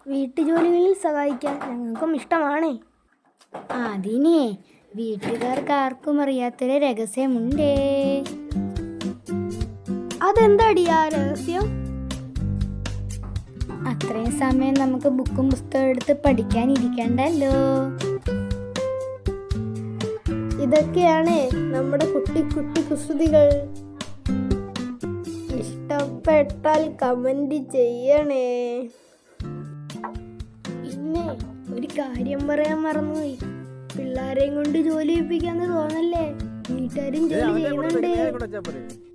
വീട്ടുജോലികളിൽ സഹായിക്കാൻ ഞങ്ങൾക്കും ഇഷ്ടമാണേ. അതിനെ വീട്ടുകാർക്ക് ആർക്കും അറിയാത്തൊരു രഹസ്യമുണ്ടേ. അതെന്താടി ആ രഹസ്യം? അത്രയും സമയം നമുക്ക് ബുക്കും പുസ്തകം എടുത്ത് പഠിക്കാനിരിക്കണ്ടല്ലോ. ഇതൊക്കെയാണ് നമ്മുടെ കുട്ടി കുട്ടി കുസൃതികൾ. ഇഷ്ടപ്പെട്ടാൽ കമന്റ് ചെയ്യണേ. പിന്നെ ഒരു കാര്യം പറയാൻ മറന്നുപോയി. പിള്ളേരെയും കൊണ്ട് ജോലി ചെയ്യിപ്പിക്കാന്ന് തോന്നല്ലേ, വീട്ടുകാരും ജോലി ചെയ്യുന്നുണ്ട്.